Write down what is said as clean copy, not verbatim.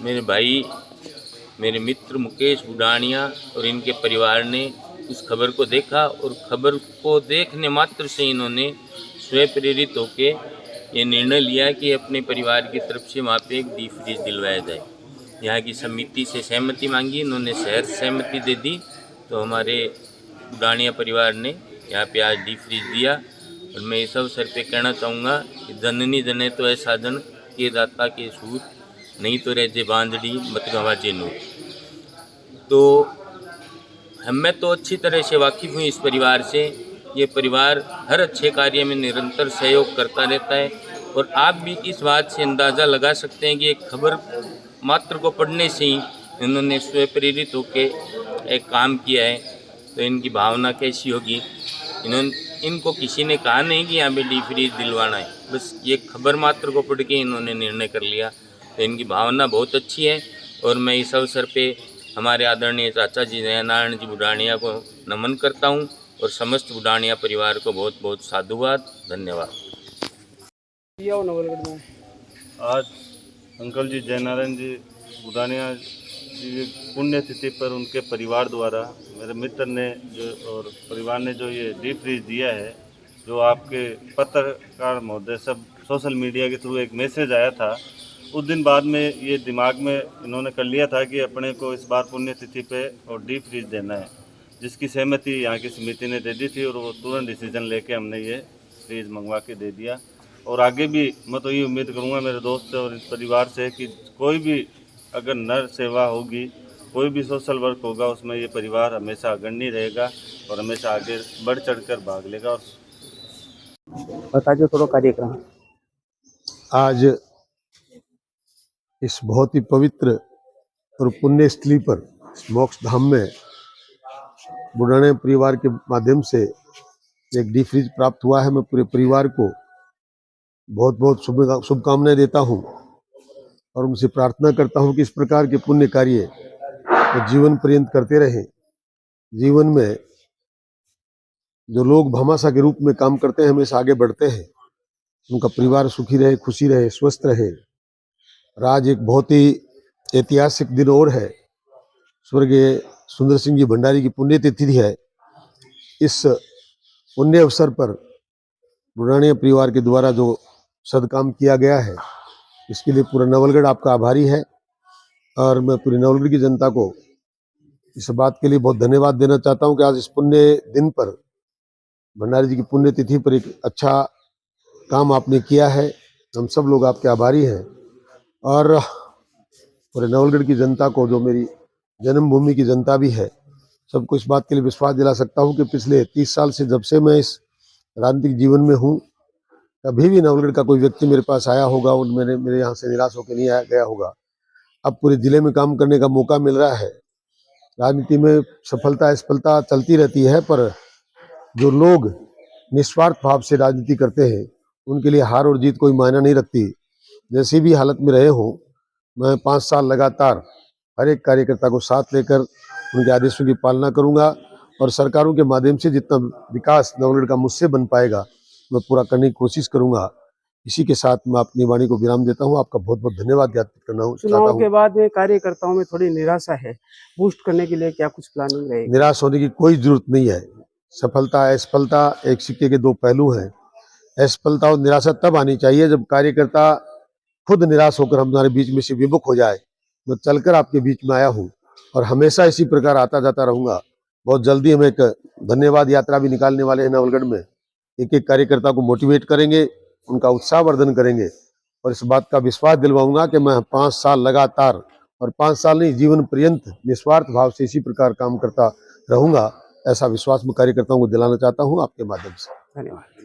मेरे भाई, मेरे मित्र मुकेश बुडानिया और इनके परिवार ने उस खबर को देखा और खबर को देखने मात्र से इन्होंने स्वयं प्रेरित होकर ये निर्णय लिया कि अपने परिवार की तरफ से वहाँ पे एक डीप फ्रीज दिलवाया जाए। यहाँ की समिति से सहमति मांगी, इन्होंने शहर सहमति दे दी, तो हमारे बुडानिया परिवार ने यहाँ पे आज डीप फ्रीज दिया। और मैं इस अवसर पे कहना चाहूँगा कि जननी जने तो ऐसा जन के दाता के सूत, नहीं तो रह जे बांधड़ी मत गवा जे नूर। तो मैं तो अच्छी तरह से वाकिफ़ हूँ इस परिवार से। ये परिवार हर अच्छे कार्य में निरंतर सहयोग करता रहता है और आप भी इस बात से अंदाज़ा लगा सकते हैं कि एक खबर मात्र को पढ़ने से ही इन्होंने स्वयं प्रेरित होकर एक काम किया है, तो इनकी भावना कैसी होगी। इनको किसी ने कहा नहीं कि यहाँ पे डीप फ्रीज दिलवाना है, बस ये खबर मात्र को पढ़ के इन्होंने निर्णय कर लिया। तो इनकी भावना बहुत अच्छी है और मैं इस अवसर पे हमारे आदरणीय चाचा जी जयनारायण जी बुडानिया को नमन करता हूँ और समस्त बुडानिया परिवार को बहुत बहुत साधुवाद, धन्यवाद। आज अंकल जी जयनारायण जी बुडानिया जी की पुण्यतिथि पर उनके परिवार द्वारा मेरे मित्र ने जो और परिवार ने जो ये डीप फ्रीज दिया है, जो आपके पत्रकार महोदय सब सोशल मीडिया के थ्रू एक मैसेज आया था, उस दिन बाद में ये दिमाग में इन्होंने कर लिया था कि अपने को इस बार पुण्यतिथि पे और डीप फ्रीज देना है, जिसकी सहमति यहाँ की समिति ने दे दी थी और वो तुरंत डिसीजन लेके हमने ये फ्रीज मंगवा के दे दिया। और आगे भी मैं तो ये उम्मीद करूँगा मेरे दोस्त से और इस परिवार से कि कोई भी अगर नर सेवा होगी, कोई भी सोशल वर्क होगा, उसमें ये परिवार हमेशा अग्रणी रहेगा और हमेशा आगे बढ़ चढ़ कर भाग लेगा। और बताइए थोड़ा कार्यक्रम। आज इस बहुत ही पवित्र और पुण्य स्थली पर मोक्ष धाम में बुडानिया परिवार के माध्यम से एक डीप फ्रीज प्राप्त हुआ है। मैं पूरे परिवार को बहुत बहुत शुभकामनाएं देता हूं और उनसे प्रार्थना करता हूं कि इस प्रकार के पुण्य कार्य वो जीवन पर्यंत करते रहें। जीवन में जो लोग भामाशाह के रूप में काम करते हैं, हमेशा आगे बढ़ते हैं, उनका परिवार सुखी रहे, खुशी रहे, स्वस्थ रहे। और आज एक बहुत ही ऐतिहासिक दिन और है, स्वर्गीय सुंदर सिंह जी भंडारी की पुण्यतिथि है। इस पुण्य अवसर पर बुडानिया परिवार के द्वारा जो सदकाम किया गया है, इसके लिए पूरा नवलगढ़ आपका आभारी है। और मैं पूरी नवलगढ़ की जनता को इस बात के लिए बहुत धन्यवाद देना चाहता हूं कि आज इस पुण्य दिन पर, भंडारी जी की पुण्यतिथि पर, एक अच्छा काम आपने किया है। हम सब लोग आपके आभारी हैं। और पूरे नवलगढ़ की जनता को, जो मेरी जन्मभूमि की जनता भी है, सबको इस बात के लिए विश्वास दिला सकता हूं कि पिछले 30 साल से जब से मैं इस राजनीतिक जीवन में हूं, कभी भी नवलगढ़ का कोई व्यक्ति मेरे पास आया होगा और मेरे यहाँ से निराश होकर नहीं गया होगा। अब पूरे जिले में काम करने का मौका मिल रहा है। राजनीति में सफलता असफलता चलती रहती है, पर जो लोग निस्वार्थ भाव से राजनीति करते हैं, उनके लिए हार और जीत कोई मायना नहीं रखती। जैसी भी हालत में रहे हो, मैं 5 साल लगातार हर एक कार्यकर्ता को साथ लेकर उनके आदेशों की पालना करूंगा और सरकारों के माध्यम से जितना विकास नवलगढ़ का मुझसे बन पाएगा, मैं पूरा करने की कोशिश करूंगा। इसी के साथ मैं अपनी वाणी को विराम देता हूं। आपका बहुत बहुत धन्यवाद ज्ञापित करना हूं। चुनाव के बाद में कार्यकर्ताओं में थोड़ी निराशा है, बूस्ट करने के लिए क्या कुछ प्लानिंग रहेगी? निराश होने की कोई जरूरत नहीं है। सफलता असफलता एक सिक्के के दो पहलू हैं। असफलता और निराशा तब आनी चाहिए जब कार्यकर्ता खुद निराश होकर हमारे बीच में से विमुख हो जाए। मैं चलकर आपके बीच में आया हूँ और हमेशा इसी प्रकार आता जाता रहूंगा। बहुत जल्दी हम एक धन्यवाद यात्रा भी निकालने वाले हैं नवलगढ़ में। एक एक कार्यकर्ता को मोटिवेट करेंगे, उनका उत्साहवर्धन करेंगे और इस बात का विश्वास दिलवाऊंगा कि मैं 5 साल लगातार, और 5 साल नहीं, जीवन पर्यंत निस्वार्थ भाव से इसी प्रकार काम करता रहूंगा। ऐसा विश्वास मैं कार्यकर्ताओं को दिलाना चाहता हूं आपके माध्यम से। धन्यवाद।